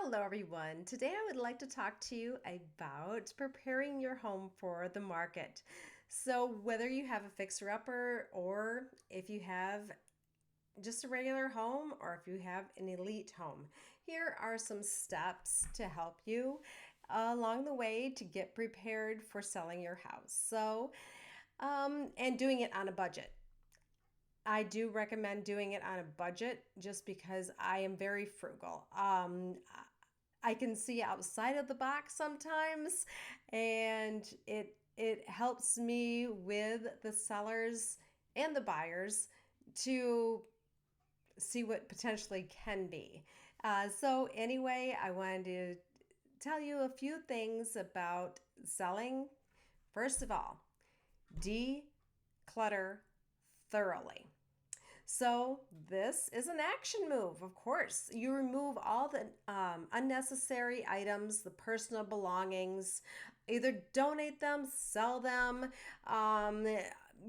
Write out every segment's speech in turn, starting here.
Hello, everyone. Today I would like to talk to you about preparing your home for the market. So, whether you have a fixer-upper or if you have just a regular home or if you have an elite home, here are some steps to help you along the way to get prepared for selling your house. And doing it on a budget. I do recommend doing it on a budget just because I am very frugal. I can see outside of the box sometimes, and it helps me with the sellers and the buyers to see what potentially can be. So anyway, I wanted to tell you a few things about selling. First of all, declutter thoroughly. So this is an action move, of course. You remove all the unnecessary items, the personal belongings, either donate them, sell them,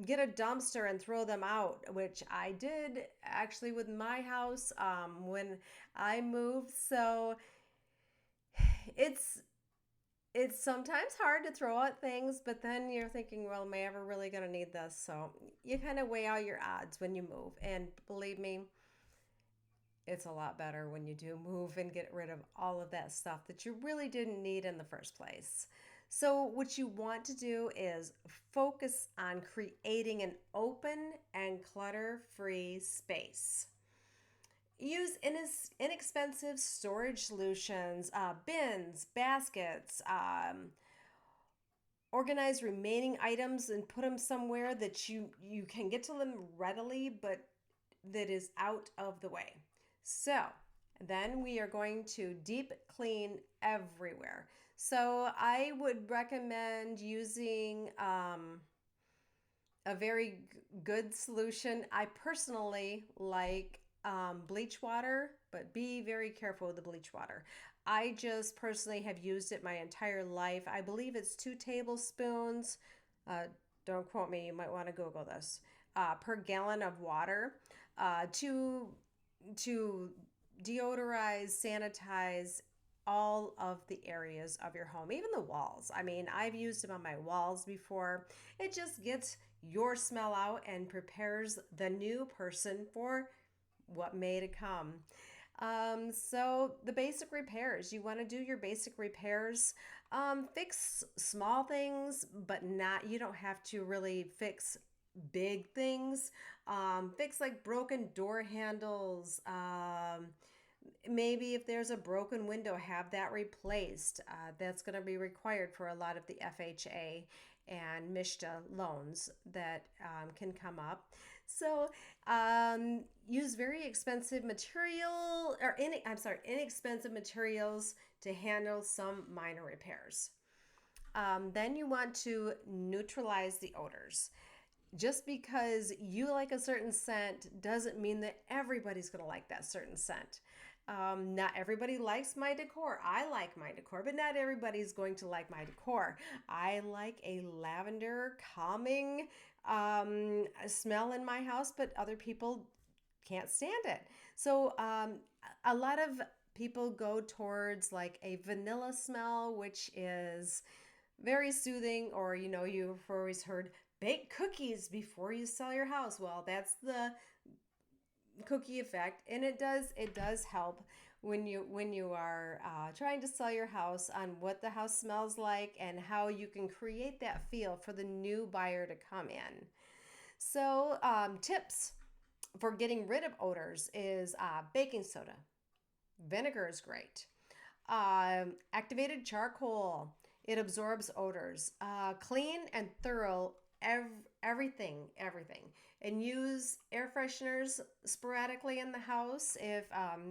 get a dumpster and throw them out, which I did actually with my house when I moved. So it's it's sometimes hard to throw out things, but then you're thinking, well, am I ever really going to need this? So you kind of weigh out your odds when you move. And believe me, it's a lot better when you do move and get rid of all of that stuff that you really didn't need in the first place. So, what you want to do is focus on creating an open and clutter free space. Use inexpensive storage solutions, bins, baskets, organize remaining items and put them somewhere that you can get to them readily, but that is out of the way. So then we are going to deep clean everywhere. So I would recommend using a very good solution. I personally like bleach water, but be very careful with the bleach water. I just personally have used it my entire life. I believe it's 2 tablespoons. Uh, don't quote me, you might want to Google this. Per gallon of water to deodorize, sanitize all of the areas of your home, even the walls. I mean, I've used them on my walls before. It just gets your smell out and prepares the new person for what may to come. So the basic repairs, you want to do your basic repairs. Fix small things, but not, you don't have to really fix big things. Fix like broken door handles. Maybe if there's a broken window, have that replaced. That's going to be required for a lot of the FHA and MISHDA loans that can come up. So use very expensive material or inexpensive materials to handle some minor repairs. Then you want to neutralize the odors. Just because you like a certain scent doesn't mean that everybody's going to like that certain scent. Not everybody likes my decor. I like my decor, but not everybody's going to like my decor. I like a lavender calming smell in my house, but other people can't stand it. So a lot of people go towards like a vanilla smell, which is very soothing, or you've always heard bake cookies before you sell your house. Well, that's the cookie effect, and it does help when you are trying to sell your house on what the house smells like and how you can create that feel for the new buyer to come in. So tips for getting rid of odors is baking soda. Vinegar is great. Activated charcoal, it absorbs odors. Clean and thorough everything, and use air fresheners sporadically in the house. If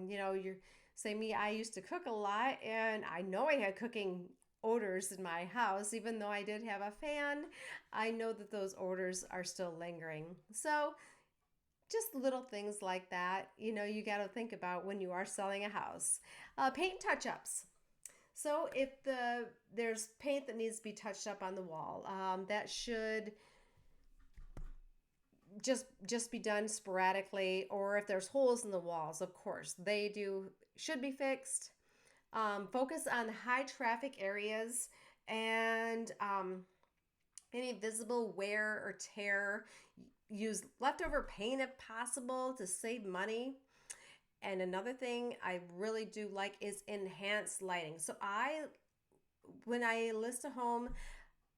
you're say me, I used to cook a lot, and I know I had cooking odors in my house. Even though I did have a fan, I know that those odors are still lingering. So just little things like that, you got to think about when you are selling a house. Paint touch-ups. So if there's paint that needs to be touched up on the wall, that should just be done sporadically. Or if there's holes in the walls, of course, they should be fixed. Focus on high traffic areas and any visible wear or tear. Use leftover paint if possible to save money. And another thing I really do like is enhanced lighting. When I list a home,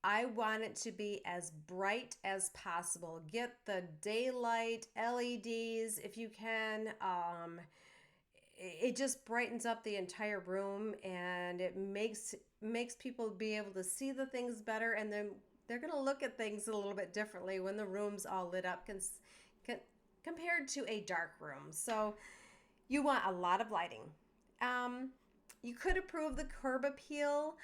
I want it to be as bright as possible. Get the daylight LEDs if you can. It just brightens up the entire room, and it makes people be able to see the things better, and then they're going to look at things a little bit differently when the room's all lit up con- compared to a dark room. So you want a lot of lighting. Um, you could improve the curb appeal,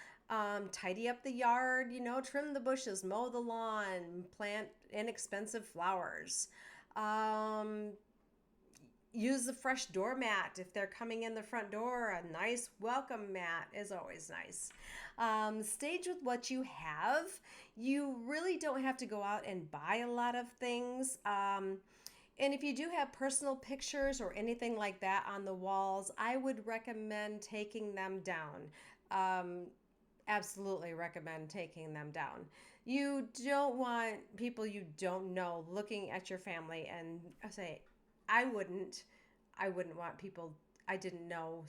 tidy up the yard, trim the bushes, mow the lawn, plant inexpensive flowers. Um, Use the fresh doormat if they're coming in the front door. A nice welcome mat is always nice. Stage with what you have. You really don't have to go out and buy a lot of things. And if you do have personal pictures or anything like that on the walls, I would recommend taking them down. Um, Absolutely recommend taking them down. You don't want people you don't know looking at your family and say, I wouldn't. I wouldn't want people I didn't know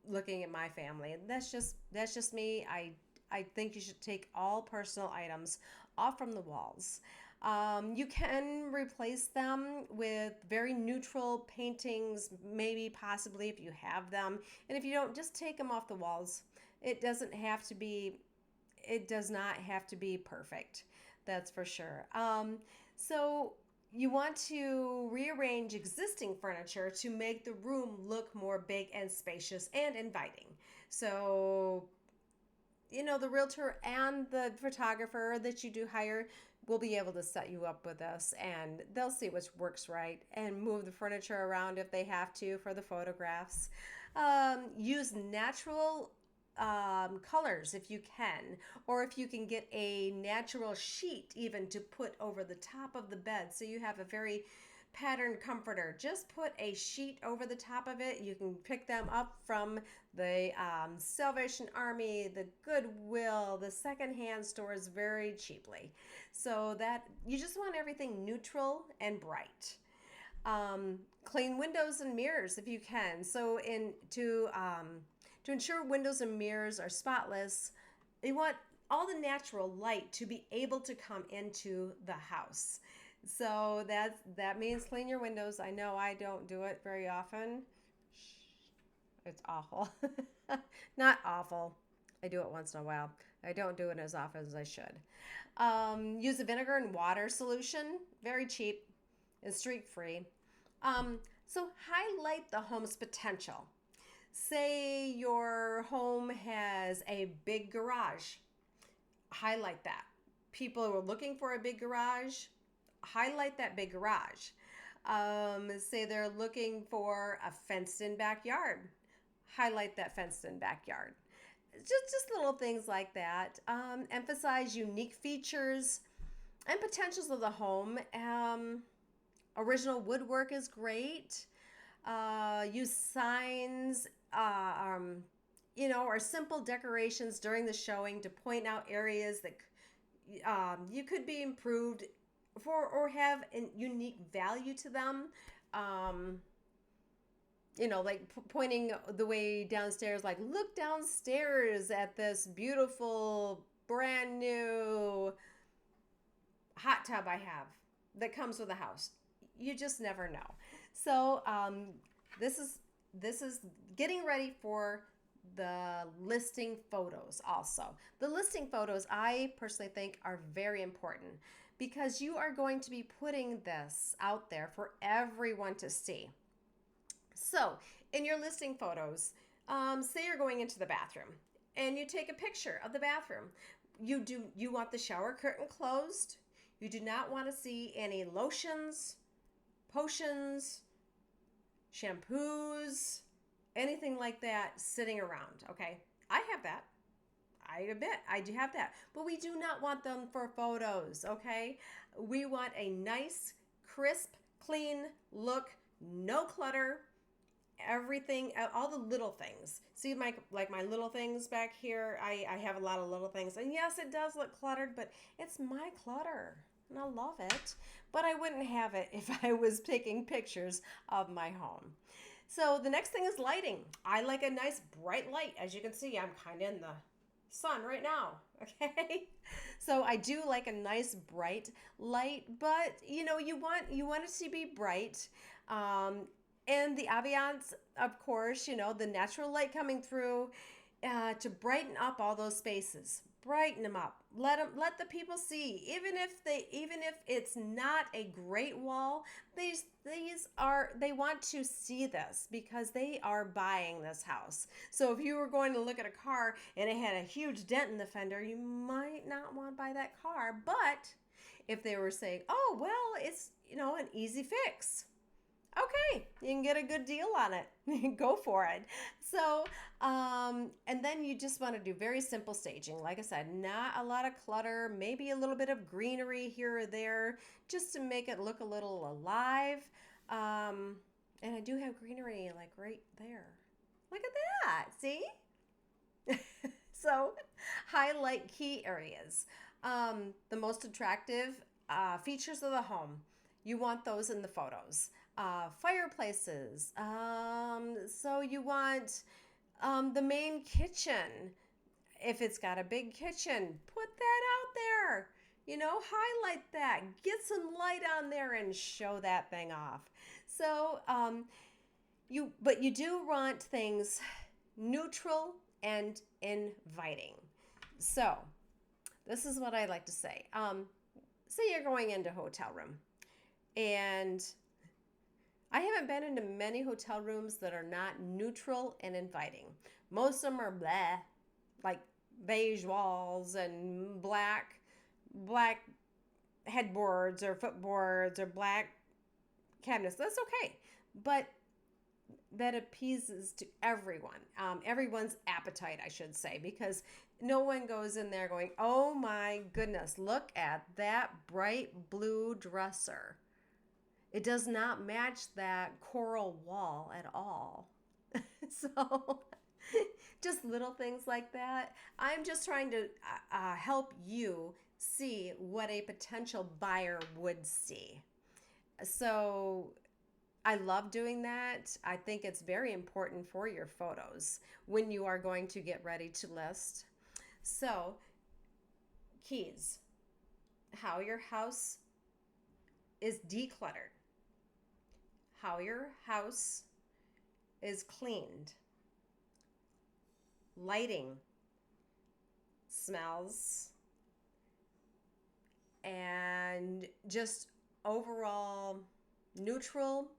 looking at my family. And that's just me. I think you should take all personal items off from the walls. You can replace them with very neutral paintings, maybe possibly if you have them. And if you don't, just take them off the walls. It doesn't have to be, it does not have to be perfect. That's for sure. So you want to rearrange existing furniture to make the room look more big and spacious and inviting. So the realtor and the photographer that you do hire will be able to set you up with this, and they'll see which works right and move the furniture around if they have to for the photographs. Use natural colors if you can, or if you can get a natural sheet even to put over the top of the bed so you have a very patterned comforter. Just put a sheet over the top of it. You can pick them up from the Salvation Army, the Goodwill, the secondhand stores very cheaply. So that you just want everything neutral and bright. Clean windows and mirrors if you can. So to ensure windows and mirrors are spotless, you want all the natural light to be able to come into the house. So that means clean your windows. I know I don't do it very often. It's awful. Not awful. I do it once in a while. I don't do it as often as I should. Use a vinegar and water solution. Very cheap and streak free. So highlight the home's potential. Say your home has a big garage. Highlight that. People who are looking for a big garage, highlight that big garage. Say they're looking for a fenced-in backyard. Highlight that fenced-in backyard. Just little things like that. Emphasize unique features and potentials of the home. Original woodwork is great. Use signs, or simple decorations during the showing to point out areas that you could be improved for or have a unique value to them. Like pointing the way downstairs, like, look downstairs at this beautiful brand new hot tub I have that comes with a house. You just never know. So this is getting ready for the listing photos also. The listing photos I personally think are very important because you are going to be putting this out there for everyone to see. So in your listing photos, say you're going into the bathroom and you take a picture of the bathroom. You want the shower curtain closed. You do not want to see any lotions, potions, shampoos, anything like that sitting around, okay? I have that. I admit, I do have that. But we do not want them for photos, okay? We want a nice, crisp, clean look, no clutter, everything, all the little things. See my like my little things back here. I have a lot of little things, and yes, it does look cluttered, but it's my clutter, and I love it. But I wouldn't have it if I was taking pictures of my home. So the next thing is lighting. I like a nice bright light. As you can see, I'm kind of in the sun right now. Okay, so I do like a nice bright light, but you want it to be bright, um, and the ambiance, of course, the natural light coming through, to brighten up all those spaces. Brighten them up. Let the people see. Even if it's not a great wall, they want to see this because they are buying this house. So if you were going to look at a car and it had a huge dent in the fender, you might not want to buy that car. But if they were saying, "Oh, well, it's, an easy fix." Okay, you can get a good deal on it. Go for it. So, and then you just want to do very simple staging. Like I said, not a lot of clutter, maybe a little bit of greenery here or there, just to make it look a little alive. And I do have greenery like right there. Look at that. See? So, highlight key areas. The most attractive features of the home. You want those in the photos. Fireplaces. So you want the main kitchen. If it's got a big kitchen, put that out there. Highlight that. Get some light on there and show that thing off. So but you do want things neutral and inviting. So this is what I like to say. Say you're going into a hotel room, and I haven't been into many hotel rooms that are not neutral and inviting. Most of them are blah, like beige walls and black headboards or footboards or black cabinets. That's okay, but that appeases to everyone, everyone's appetite, I should say, because no one goes in there going, "Oh my goodness, look at that bright blue dresser. It does not match that coral wall at all." So just little things like that. I'm just trying to help you see what a potential buyer would see. So I love doing that. I think it's very important for your photos when you are going to get ready to list. So, keys: how your house is decluttered, how your house is cleaned, lighting, smells, and just overall neutral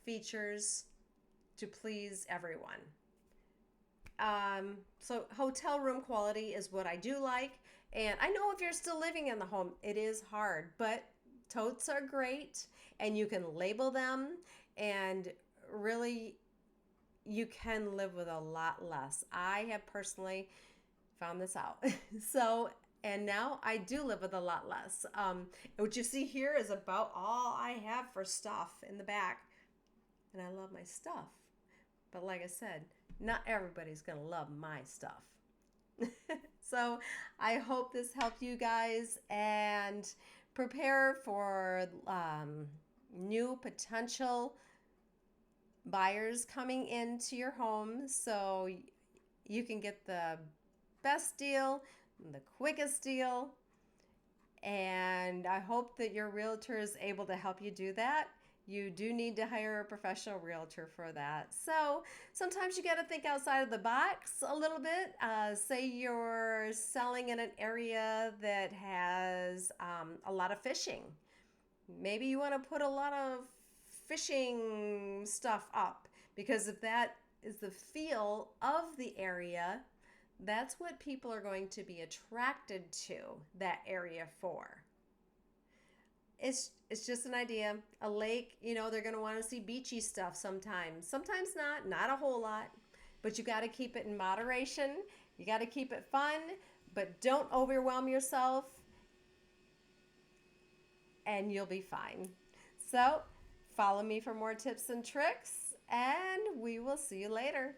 features to please everyone. So hotel room quality is what I do like. And I know if you're still living in the home, it is hard, but totes are great, and you can label them, and really you can live with a lot less. I have personally found this out. So, and now I do live with a lot less. What you see here is about all I have for stuff in the back. And I love my stuff. But like I said, not everybody's going to love my stuff. So I hope this helped you guys, and prepare for new potential buyers coming into your home, so you can get the best deal, the quickest deal. And I hope that your realtor is able to help you do that. You do need to hire a professional realtor for that. So sometimes you got to think outside of the box a little bit. Say you're selling in an area that has a lot of fishing. Maybe you want to put a lot of fishing stuff up, because if that is the feel of the area, that's what people are going to be attracted to that area for. It's just an idea. A lake, they're going to want to see beachy stuff sometimes. Sometimes not a whole lot. But you got to keep it in moderation. You got to keep it fun, but don't overwhelm yourself, and you'll be fine. So, follow me for more tips and tricks, and we will see you later.